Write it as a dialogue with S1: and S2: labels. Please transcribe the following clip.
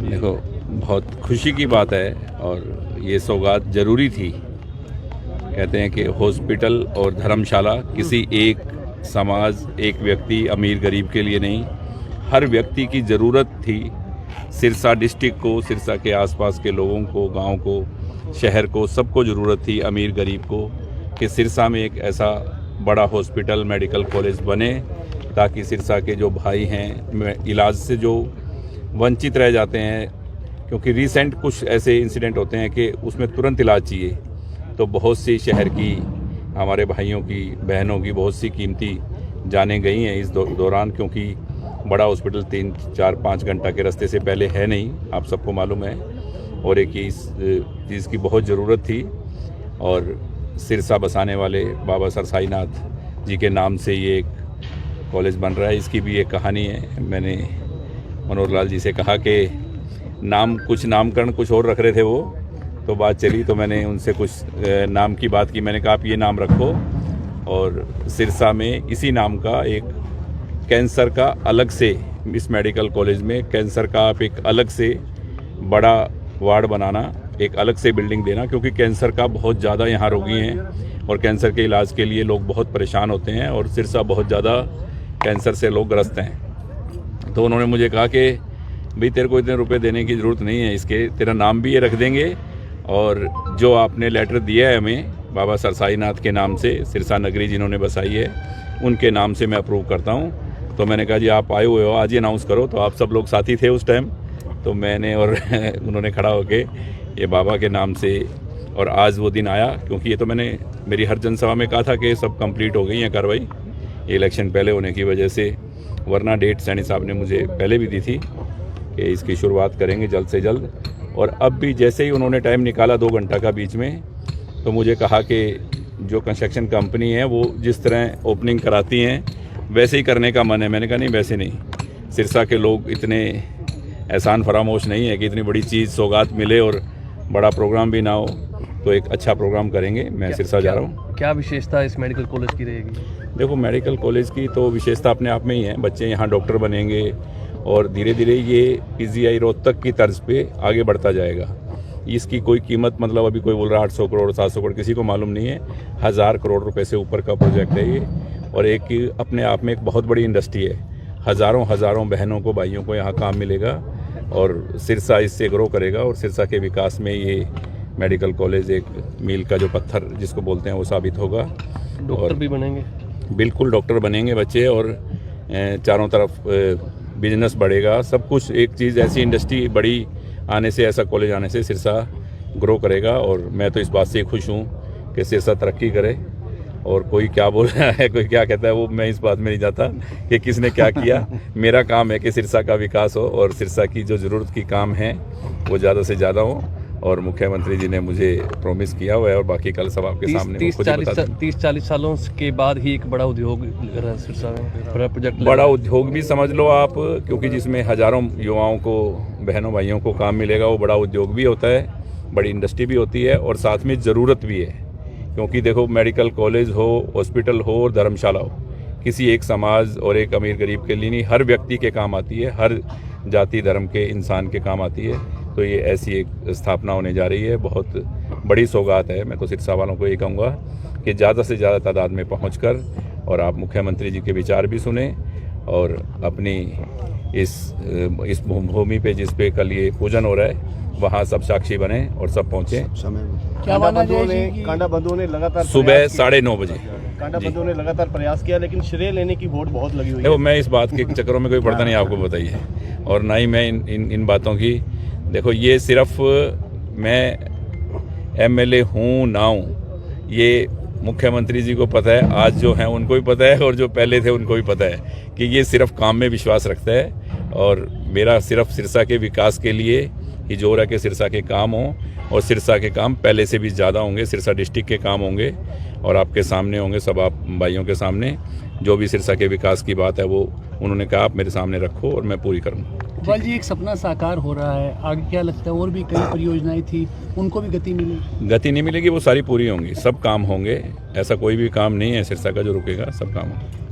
S1: देखो, बहुत खुशी की बात है और ये सौगात ज़रूरी थी। कहते हैं कि हॉस्पिटल और धर्मशाला किसी एक समाज, एक व्यक्ति, अमीर गरीब के लिए नहीं, हर व्यक्ति की ज़रूरत थी। सिरसा डिस्ट्रिक्ट को, सिरसा के आसपास के लोगों को, गांव को, शहर को, सबको ज़रूरत थी, अमीर गरीब को, कि सिरसा में एक ऐसा बड़ा हॉस्पिटल, मेडिकल कॉलेज बने, ताकि सिरसा के जो भाई हैं इलाज से जो वंचित रह जाते हैं, क्योंकि रिसेंट कुछ ऐसे इंसिडेंट होते हैं कि उसमें तुरंत इलाज चाहिए, तो बहुत सी शहर की, हमारे भाइयों की, बहनों की बहुत सी कीमती जानें गई हैं इस दौरान, क्योंकि बड़ा हॉस्पिटल 3, 4, 5 घंटा के रास्ते से पहले है नहीं, आप सबको मालूम है। और एक इस चीज़ की बहुत ज़रूरत थी और सिरसा बसाने वाले बाबा सरसाईनाथ जी के नाम से ये एक कॉलेज बन रहा है। इसकी भी एक कहानी है। मैंने मनोहर लाल जी से कहा कि नामकरण कुछ और रख रहे थे वो, तो बात चली तो मैंने उनसे कुछ नाम की बात की। मैंने कहा आप ये नाम रखो, और सिरसा में इसी नाम का एक कैंसर का अलग से, इस मेडिकल कॉलेज में कैंसर का आप एक अलग से बड़ा वार्ड बनाना, एक अलग से बिल्डिंग देना, क्योंकि कैंसर का बहुत ज़्यादा यहाँ रोगी हैं और कैंसर के इलाज के लिए लोग बहुत परेशान होते हैं, और सिरसा बहुत ज़्यादा कैंसर से लोग ग्रस्त हैं। तो उन्होंने मुझे कहा कि भाई तेरे को इतने रुपए देने की ज़रूरत नहीं है, इसके तेरा नाम भी ये रख देंगे, और जो आपने लेटर दिया है हमें बाबा सरसाईनाथ के नाम से, सिरसा नगरी जिन्होंने बसाई है, उनके नाम से मैं अप्रूव करता हूँ। तो मैंने कहा जी आप आए हुए हो, आज ही अनाउंस करो। तो आप सब लोग साथी थे उस टाइम, तो मैंने और उन्होंने खड़ा होके ये बाबा के नाम से, और आज वो दिन आया, क्योंकि ये तो मैंने मेरी हर जनसभा में कहा था कि सब कंप्लीट हो गई है कार्रवाई, इलेक्शन पहले होने की वजह से, वरना डेट सैनी साहब ने मुझे पहले भी दी थी कि इसकी शुरुआत करेंगे जल्द से जल्द। और अब भी जैसे ही उन्होंने टाइम निकाला 2 घंटा का बीच में, तो मुझे कहा कि जो कंस्ट्रक्शन कंपनी है वो जिस तरह ओपनिंग कराती हैं वैसे ही करने का मन है। मैंने कहा नहीं, वैसे नहीं, सिरसा के लोग इतने एहसान फरामोश नहीं है कि इतनी बड़ी चीज़ सौगात मिले और बड़ा प्रोग्राम भी ना हो, तो एक अच्छा प्रोग्राम करेंगे। मैं सिरसा जा रहा हूँ।
S2: क्या विशेषता इस मेडिकल कॉलेज की रहेगी?
S1: देखो, मेडिकल कॉलेज की तो विशेषता अपने आप में ही है, बच्चे यहाँ डॉक्टर बनेंगे और धीरे धीरे ये पीजीआई रोहतक की तर्ज पे आगे बढ़ता जाएगा। इसकी कोई कीमत, मतलब अभी कोई बोल रहा है 800 करोड़ 700 करोड़, किसी को मालूम नहीं है। 1000 करोड़ रुपए से ऊपर का प्रोजेक्ट है ये, और एक अपने आप में एक बहुत बड़ी इंडस्ट्री है। हज़ारों बहनों को, भाइयों को यहाँ काम मिलेगा, और सिरसा इससे ग्रो करेगा, और सिरसा के विकास में ये मेडिकल कॉलेज एक मील का जो पत्थर जिसको बोलते हैं वो साबित होगा।
S2: डॉक्टर भी बनेंगे?
S1: बिल्कुल, डॉक्टर बनेंगे बच्चे, और चारों तरफ बिजनेस बढ़ेगा, सब कुछ। एक चीज़ ऐसी इंडस्ट्री बड़ी आने से, ऐसा कॉलेज आने से सिरसा ग्रो करेगा, और मैं तो इस बात से खुश हूँ कि सिरसा तरक्की करे। और कोई क्या बोल रहा है, कोई क्या कहता है, वो मैं इस बात में नहीं जाता कि किसने क्या किया। मेरा काम है कि सिरसा का विकास हो, और सिरसा की जो ज़रूरत की काम है वो ज़्यादा से ज़्यादा हो, और मुख्यमंत्री जी ने मुझे प्रॉमिस किया हुआ है, और बाकी कल सब आपके सामने
S2: 30-40 सालों के बाद ही एक बड़ा उद्योग सिरसा में प्रोजेक्ट,
S1: बड़ा उद्योग भी समझ लो आप, क्योंकि जिसमें हज़ारों युवाओं को, बहनों भाइयों को काम मिलेगा, वो बड़ा उद्योग भी होता है, बड़ी इंडस्ट्री भी होती है, और साथ में ज़रूरत भी है। क्योंकि देखो, मेडिकल कॉलेज हो, हॉस्पिटल हो और धर्मशाला हो, किसी एक समाज और एक अमीर गरीब के लिए नहीं, हर व्यक्ति के काम आती है, हर जाति धर्म के इंसान के काम आती है। तो ये ऐसी एक स्थापना होने जा रही है, बहुत बड़ी सौगात है। मैं तो सिरसा वालों को ये कहूँगा कि ज़्यादा से ज़्यादा तादाद में पहुँचकर, और आप मुख्यमंत्री जी के विचार भी सुने, और अपनी इस भूमि पे जिस पे कल ये पूजन हो रहा है, वहाँ सब साक्षी बने और सब पहुँचे।
S3: क्या कांडा बंधुओं ने लगातार
S1: सुबह 9:30 बजे
S3: कांडा बंधुओं ने लगातार प्रयास किया, लेकिन श्रेय लेने की वोट बहुत लगी हुई है।
S1: देखो, मैं इस बात के चक्करों में कोई पड़ता नहीं, आपको बताइए, और ना ही मैं इन बातों की। देखो, ये सिर्फ मैं एमएलए हूँ ना हूँ, ये मुख्यमंत्री जी को पता है, आज जो हैं उनको भी पता है, और जो पहले थे उनको भी पता है कि ये सिर्फ काम में विश्वास रखता है, और मेरा सिर्फ सिरसा के विकास के लिए ही जोर है कि सिरसा के काम हों, और सिरसा के काम पहले से भी ज़्यादा होंगे, सिरसा डिस्ट्रिक्ट के काम होंगे, और आपके सामने होंगे, सब आप भाइयों के सामने। जो भी सिरसा के विकास की बात है वो उन्होंने कहा आप मेरे सामने रखो, और मैं पूरी करूँगा।
S4: इकबाल जी, एक सपना साकार हो रहा है, आगे क्या लगता है? और भी कई परियोजनाएं थी, उनको भी गति मिलेगी?
S1: गति नहीं मिलेगी, वो सारी पूरी होंगी, सब काम होंगे। ऐसा कोई भी काम नहीं है सिरसा का जो रुकेगा, सब काम होंगे।